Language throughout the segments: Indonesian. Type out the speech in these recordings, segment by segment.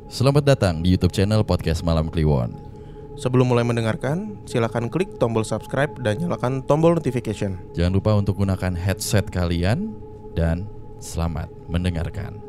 Selamat datang di YouTube channel Podcast Malam Kliwon. Sebelum mulai mendengarkan, silakan klik tombol subscribe dan nyalakan tombol notification. Jangan lupa untuk gunakan headset kalian dan selamat mendengarkan.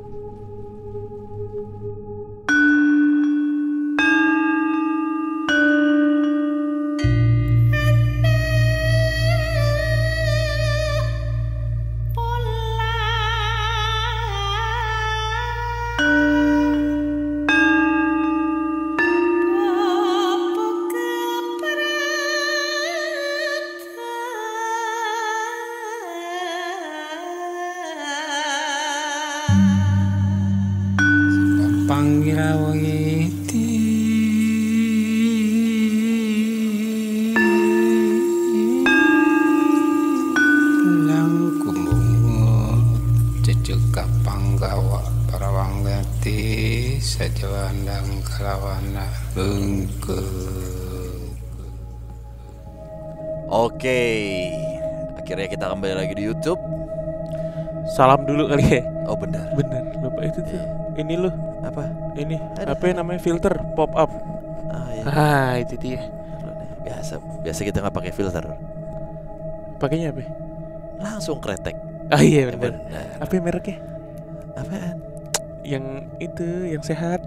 Oke, akhirnya kita kembali lagi di YouTube. Salam dulu kali ya. Oh benar. Lupa itu tuh. Ini loh. Apa? Ini apa yang namanya filter pop up. Iya. Itu dia. Biasa kita nggak pakai filter. Pakainya apa? Langsung kretek. Iya benar. Apa mereknya? Apaan? Yang itu, yang sehat.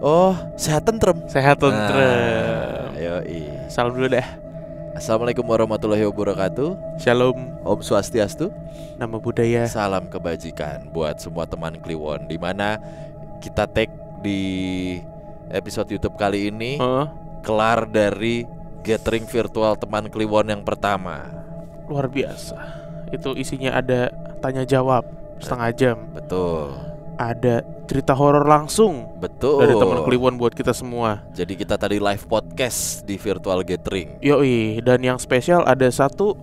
Oh, sehat tentrem. Sehat tentrem. Yoi. Salam dulu dah. Assalamualaikum warahmatullahi wabarakatuh. Shalom. Om Swastiastu. Nama budaya. Salam kebajikan buat semua teman Kliwon. Dimana kita tag di episode YouTube kali ini kelar dari gathering virtual teman Kliwon yang pertama. Luar biasa. Itu isinya ada tanya jawab setengah jam. Betul. Ada cerita horor langsung. Betul. Dari teman Kliwon buat kita semua. Jadi kita tadi live podcast di virtual gathering. Yoi. Dan yang spesial ada satu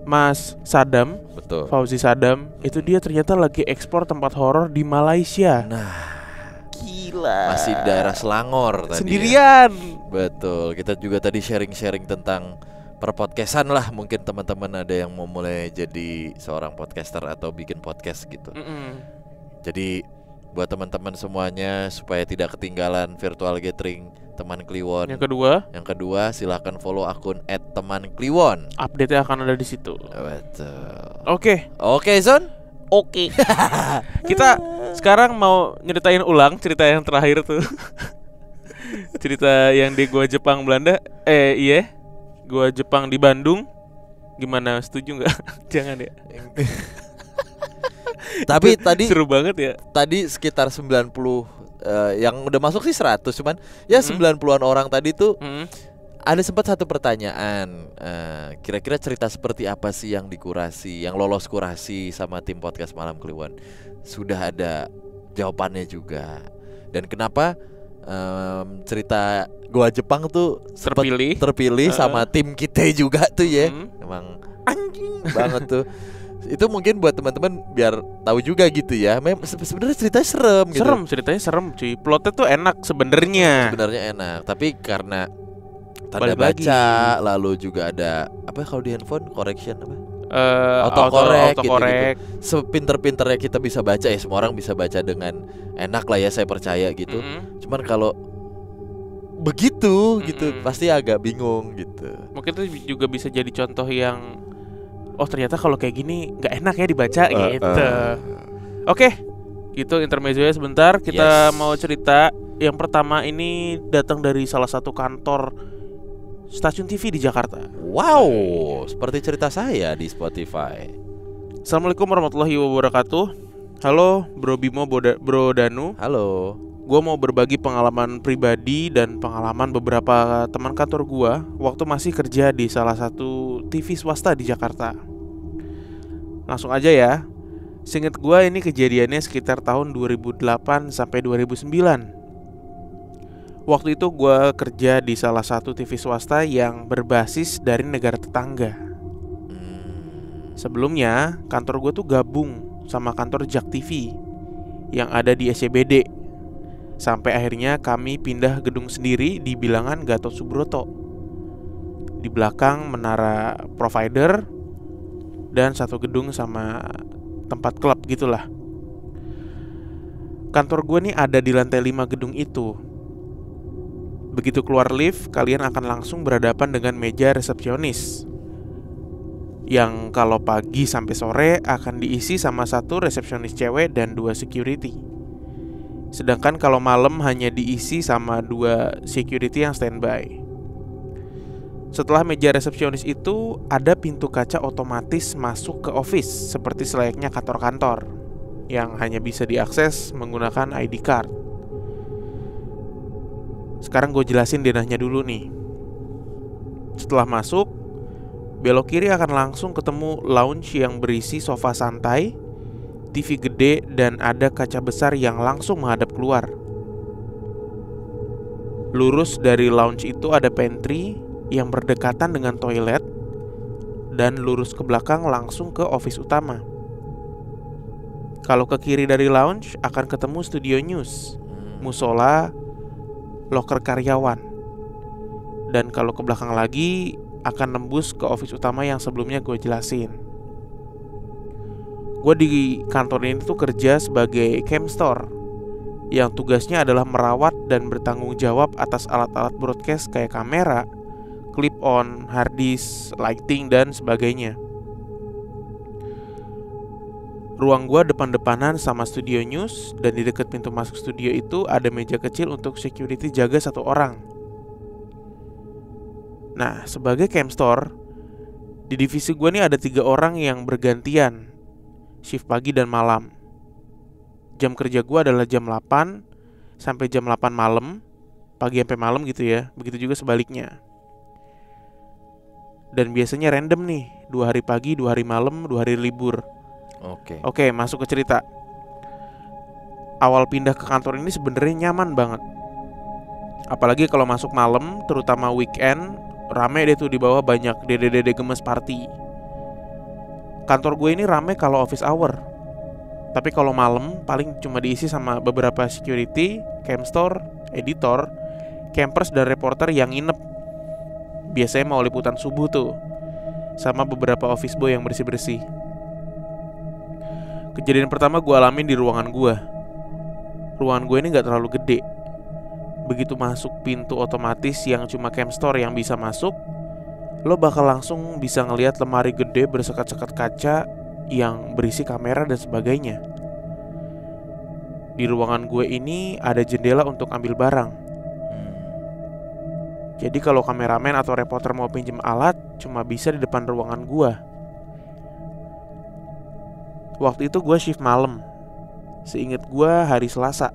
Mas Sadam. Betul. Fauzi Sadam. Itu dia ternyata lagi ekspor tempat horor di Malaysia. Nah, gila. masih di daerah Selangor tadi. Sendirian ya. Betul. Kita juga tadi sharing-sharing tentang perpodcastan lah. Mungkin teman-teman ada yang mau mulai jadi seorang podcaster atau bikin podcast gitu. Jadi buat teman-teman semuanya supaya tidak ketinggalan virtual gathering teman Kliwon. Yang kedua silahkan follow akun @teman_kliwon. Update-nya akan ada di situ. Betul. Oke, Zon. Oke. Kita sekarang mau nyeritain ulang cerita yang terakhir tuh. Cerita yang di Gua Jepang Belanda. Gua Jepang di Bandung. Gimana, setuju nggak? Jangan ya. Tapi tadi seru banget ya. Tadi sekitar 90 yang udah masuk sih 100, cuman ya 90-an orang tadi tuh ada sempat satu pertanyaan, kira-kira cerita seperti apa sih yang dikurasi, yang lolos kurasi sama tim podcast Malam Kliwon. Sudah ada jawabannya juga. Dan kenapa cerita Gua Jepang tuh terpilih sama tim kita juga tuh ya. Emang anjing banget tuh. Itu mungkin buat teman-teman biar tahu juga gitu ya. Sebenarnya ceritanya serem gitu. Ceritanya serem cuy. Plotnya tuh enak sebenarnya enak, tapi karena tanda baca, lalu juga ada apa kalau di handphone correction apa? Autocorrect gitu. Sepinter-pinternya kita bisa baca ya, semua orang bisa baca dengan enak lah ya, saya percaya gitu. Cuman kalau begitu gitu pasti agak bingung gitu. Mungkin itu juga bisa jadi contoh yang ternyata kalau kayak gini nggak enak ya dibaca gitu. Oke, itu intermezzonya sebentar. Kita mau cerita. Yang pertama ini datang dari salah satu kantor stasiun TV di Jakarta. Wow, seperti cerita saya di Spotify. Assalamualaikum warahmatullahi wabarakatuh. Halo Bro Bimo, Bro Danu. Halo. Gue mau berbagi pengalaman pribadi dan pengalaman beberapa teman kantor gue waktu masih kerja di salah satu TV swasta di Jakarta. Langsung aja ya. Seinget gue ini kejadiannya sekitar tahun 2008 sampai 2009. Waktu itu gue kerja di salah satu TV swasta yang berbasis dari negara tetangga. Sebelumnya kantor gue tuh gabung sama kantor Jak TV yang ada di SCBD. Sampai akhirnya kami pindah gedung sendiri di bilangan Gatot Subroto. Di belakang menara provider dan satu gedung sama tempat klub gitulah. Kantor gue nih ada di lantai 5 gedung itu. Begitu keluar lift, kalian akan langsung berhadapan dengan meja resepsionis, yang kalau pagi sampai sore akan diisi sama 1 resepsionis cewek dan 2 security. Sedangkan kalau malam hanya diisi sama 2 security yang standby. Setelah meja resepsionis itu, ada pintu kaca otomatis masuk ke office seperti selayaknya kantor-kantor, yang hanya bisa diakses menggunakan ID card. Sekarang gue jelasin denahnya dulu nih. Setelah masuk, belok kiri akan langsung ketemu lounge yang berisi sofa santai, TV gede, dan ada kaca besar yang langsung menghadap keluar. Lurus dari lounge itu ada pantry yang berdekatan dengan toilet, dan lurus ke belakang langsung ke office utama. Kalau ke kiri dari lounge akan ketemu studio news, musola, loker karyawan. Dan kalau ke belakang lagi akan nembus ke office utama yang sebelumnya gue jelasin. Gue di kantor ini tuh kerja sebagai cam store, yang tugasnya adalah merawat dan bertanggung jawab atas alat-alat broadcast kayak kamera, clip on, hard disk, lighting, dan sebagainya. Ruang gua depan-depanan sama studio news, dan di dekat pintu masuk studio itu ada meja kecil untuk security jaga 1 orang. Nah, sebagai cam store, di divisi gua nih ada 3 orang yang bergantian shift pagi dan malam. Jam kerja gua adalah jam 8 sampai jam 8 malam, pagi sampai malam gitu ya. Begitu juga sebaliknya. Dan biasanya random nih, 2 hari pagi, 2 hari malam, 2 hari libur. Oke, masuk ke cerita. Awal pindah ke kantor ini sebenarnya nyaman banget. Apalagi kalau masuk malam, terutama weekend, rame deh tuh di bawah, banyak dede-dede gemes party. Kantor gue ini rame kalau office hour. Tapi kalau malam paling cuma diisi sama beberapa security, cam store, editor, campers, dan reporter yang nginep. Biasanya mau liputan subuh tuh, sama beberapa office boy yang bersih-bersih. Kejadian pertama gue alamin di ruangan gue. Ruangan gue ini gak terlalu gede. Begitu masuk pintu otomatis yang cuma cam store yang bisa masuk, lo bakal langsung bisa ngelihat lemari gede bersekat-sekat kaca yang berisi kamera dan sebagainya. Di ruangan gue ini ada jendela untuk ambil barang. Jadi kalau kameramen atau reporter mau pinjem alat, cuma bisa di depan ruangan gua. Waktu itu gua shift malam. Seinget gua hari Selasa.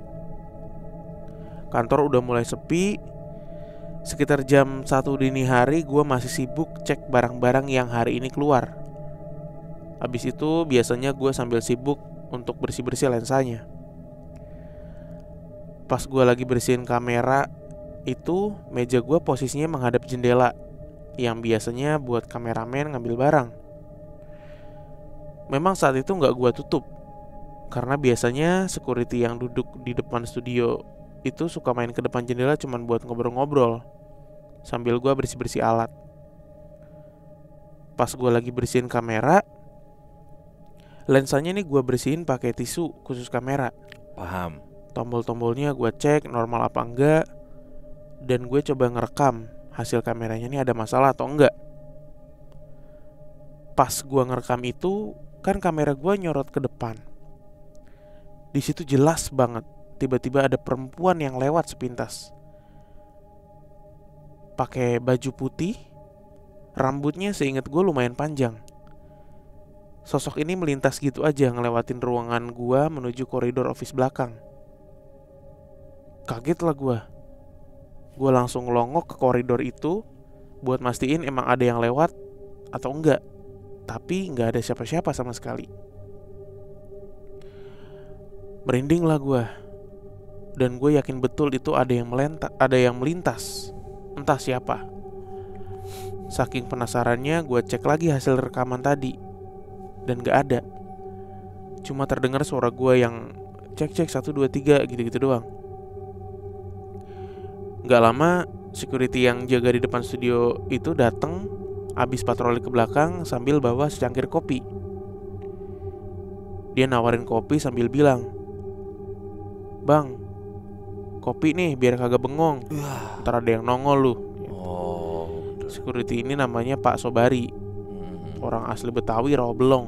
Kantor udah mulai sepi. Sekitar jam 1 dini hari gua masih sibuk cek barang-barang yang hari ini keluar. Habis itu biasanya gua sambil sibuk untuk bersih-bersih lensanya. Pas gua lagi bersihin kamera, itu meja gue posisinya menghadap jendela, yang biasanya buat kameramen ngambil barang. Memang saat itu gak gue tutup, karena biasanya security yang duduk di depan studio itu suka main ke depan jendela cuman buat ngobrol-ngobrol sambil gue bersih-bersih alat. Pas gue lagi bersihin kamera, lensanya nih gue bersihin pakai tisu khusus kamera. Paham. Tombol-tombolnya gue cek normal apa enggak, dan gue coba ngerekam hasil kameranya ini ada masalah atau enggak. Pas gue ngerekam itu, kan kamera gue nyorot ke depan. Di situ jelas banget, tiba-tiba ada perempuan yang lewat sepintas. Pakai baju putih, rambutnya seingat gue lumayan panjang. Sosok ini melintas gitu aja ngelewatin ruangan gue menuju koridor office belakang. Kaget lah gue. Gue langsung ngelongok ke koridor itu buat mastiin emang ada yang lewat atau enggak. Tapi gak ada siapa-siapa sama sekali. Merinding lah gue. Dan gue yakin betul itu ada yang melintas. Entah siapa. Saking penasarannya gue cek lagi hasil rekaman tadi, dan gak ada. Cuma terdengar suara gue yang cek 1, 2, 3 gitu-gitu doang. Gak lama, security yang jaga di depan studio itu datang, abis patroli ke belakang sambil bawa secangkir kopi. Dia nawarin kopi sambil bilang, "Bang, kopi nih biar kagak bengong. Ntar ada yang nongol lu." Security ini namanya Pak Sobari. Orang asli Betawi, Rawa Belong.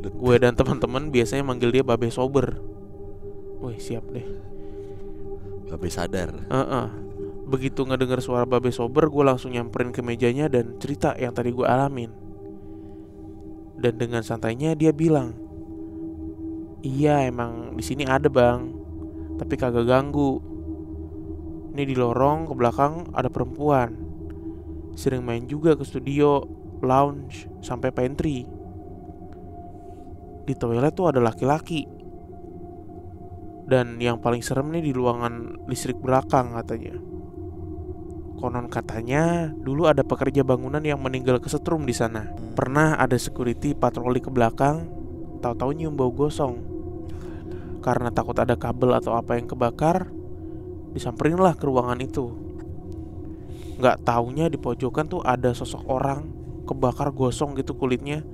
Gue dan teman-teman biasanya manggil dia Babe Sober. Wih, siap deh. Babe sadar. Begitu ngedenger suara Babe Sober, gue langsung nyamperin ke mejanya dan cerita yang tadi gue alamin. Dan dengan santainya dia bilang, "Iya, emang di sini ada bang, tapi kagak ganggu. Ini di lorong ke belakang ada perempuan. Sering main juga ke studio, lounge, sampai pantry. Di toilet tuh ada laki-laki. Dan yang paling serem nih di ruangan listrik belakang katanya. Konon katanya dulu ada pekerja bangunan yang meninggal kesetrum di sana. Pernah ada security patroli ke belakang, tahu-tahu nyium bau gosong. Karena takut ada kabel atau apa yang kebakar, disamperin lah ke ruangan itu. Gak taunya di pojokan tuh ada sosok orang kebakar gosong gitu kulitnya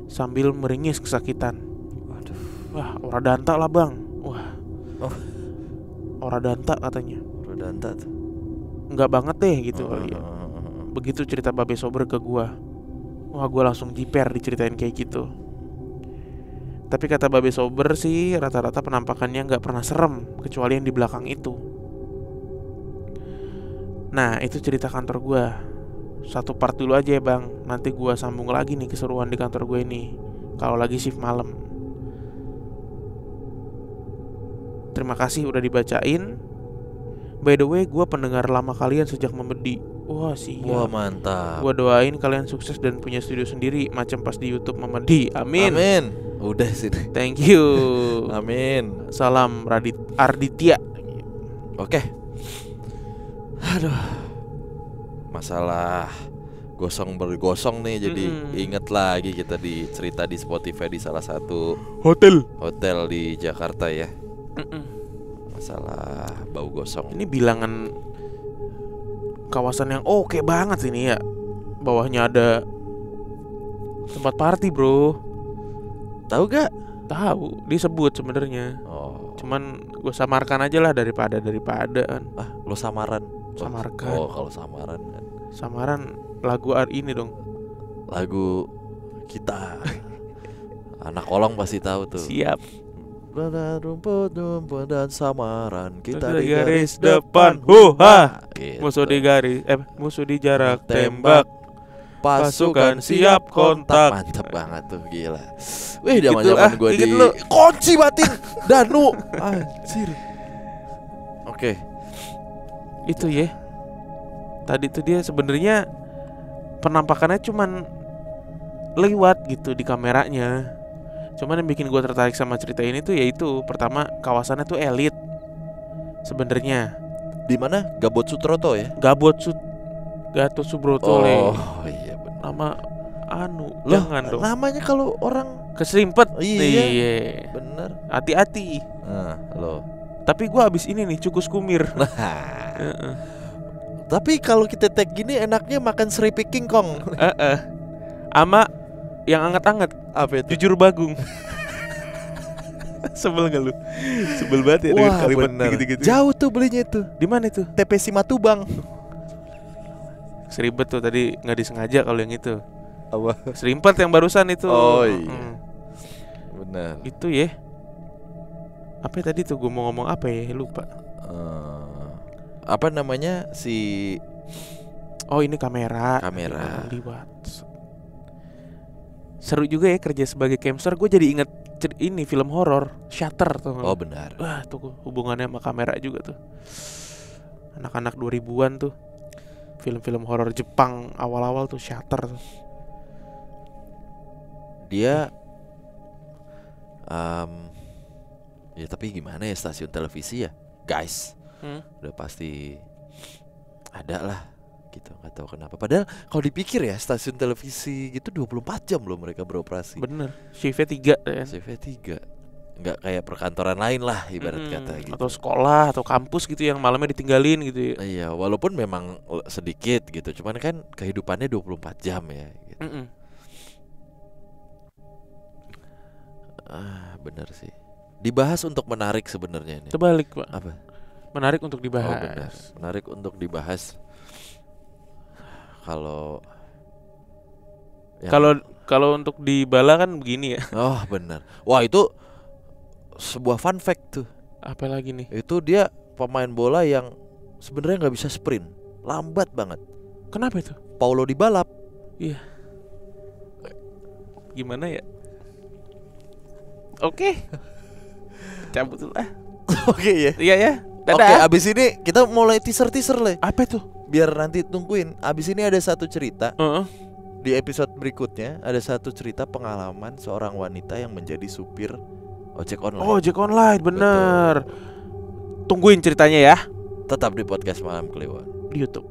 sambil meringis kesakitan. Wah, ora danta lah bang. Wah, ora danta katanya. Ora danta tuh. Enggak banget deh gitu kali ya. Begitu cerita Babe Sober ke gua. Wah, gua langsung jiper diceritain kayak gitu. Tapi kata Babe Sober sih rata-rata penampakannya gak pernah serem, kecuali yang di belakang itu. Nah, itu cerita kantor gua. Satu part dulu aja ya bang, nanti gua sambung lagi nih keseruan di kantor gue ini kalau lagi shift malam. Terima kasih udah dibacain. By the way, gue pendengar lama kalian sejak Memedi. Wah siap. Wah mantap. Gue doain kalian sukses dan punya studio sendiri, macam pas di YouTube Memedi. Amin. Amin. Udah sih. Thank you. Amin. Salam Arditya. Oke. Aduh. Masalah gosong bergosong nih, jadi inget lagi kita cerita di Spotify di salah satu hotel di Jakarta ya. Masalah bau gosong. Ini bilangan kawasan yang oke banget ini ya. Bawahnya ada tempat party bro. Tahu gak? Tahu, disebut sebenarnya. Cuman gue samarkan aja lah daripada kan. Lo samaran. Samarkan. Kalau samaran kan. Samaran lagu ini dong. Lagu kita. Anak kolong pasti tahu tuh. Siap. Rumput dan samaran kita di garis depan. Huha. Gitu. Musuh di garis musuh di jarak tembak. Pasukan siap kontak. Mantap banget tuh, gila. Wih, zaman-zaman gue di kunci batin Danu. Anjir. Oke. Itu ya. Tadi tuh dia sebenarnya penampakannya cuman lewat gitu di kameranya. Cuman yang bikin gue tertarik sama cerita ini tuh yaitu pertama kawasannya tuh elit sebenarnya. Di mana? Gatot Subroto ya? Gatot Subroto. Iya benar. Nama jangan dong. Namanya kalau orang keserimpet. Iya. Bener. Hati-hati. Tapi gue abis ini nih cukus kumir. Tapi kalau kita tag gini enaknya makan seripik King Kong. Ama yang anget-anget. Apa itu? Jujur Bagung. Sebel gak lu? Sebel banget ya dengan kalimat gitu-gitu. Jauh tuh belinya tuh. Di mana itu? TP Simatubang. Seribet tuh tadi nggak disengaja kalau yang itu. Apa? Serimpet yang barusan itu. Oh iya. Benar. Itu ya. Apa tadi tuh gue mau ngomong apa ya? Lupa. Apa namanya si? Oh ini kamera. Liwat. Seru juga ya kerja sebagai camster. Gue jadi inget ini film horor Shutter tuh. Oh benar. Wah tuh hubungannya sama kamera juga tuh. Anak-anak 2000-an tuh. Film-film horor Jepang awal-awal tuh Shutter tuh. Dia ya tapi gimana ya stasiun televisi ya guys. Udah pasti ada lah gitu, nggak tahu kenapa. Padahal kalau dipikir ya stasiun televisi gitu 24 jam loh mereka beroperasi. Bener, shiftnya 3 ya. Shiftnya 3. Nggak kayak perkantoran lain lah ibarat kata gitu. Atau sekolah atau kampus gitu yang malamnya ditinggalin gitu ya. Iya, walaupun memang sedikit gitu, cuman kan kehidupannya 24 jam ya gitu. Bener Bener sih. dibahas untuk menarik sebenarnya ini. Terbalik, Pak. Apa? Menarik untuk Oh, benar. dibahas. Menarik untuk dibahas. Kalau yang- Kalau untuk di bala kan begini ya. oh benar. Wah itu sebuah fun fact tuh. Apa lagi nih? Itu dia pemain bola yang sebenarnya nggak bisa sprint, lambat banget. Kenapa itu? Paulo Dybala. Gimana ya? Oke. Cabut dulu ah. Oke ya. Iya ya. Oke, Dadah. abis ini kita mulai teaser Le. Apa itu? Biar nanti tungguin. Abis ini ada satu cerita. Heeh. Di episode berikutnya ada satu cerita pengalaman seorang wanita yang menjadi supir ojek online. Oh, ojek online, bener. Tungguin ceritanya ya Tetap di podcast Malam Kliwon. di YouTube.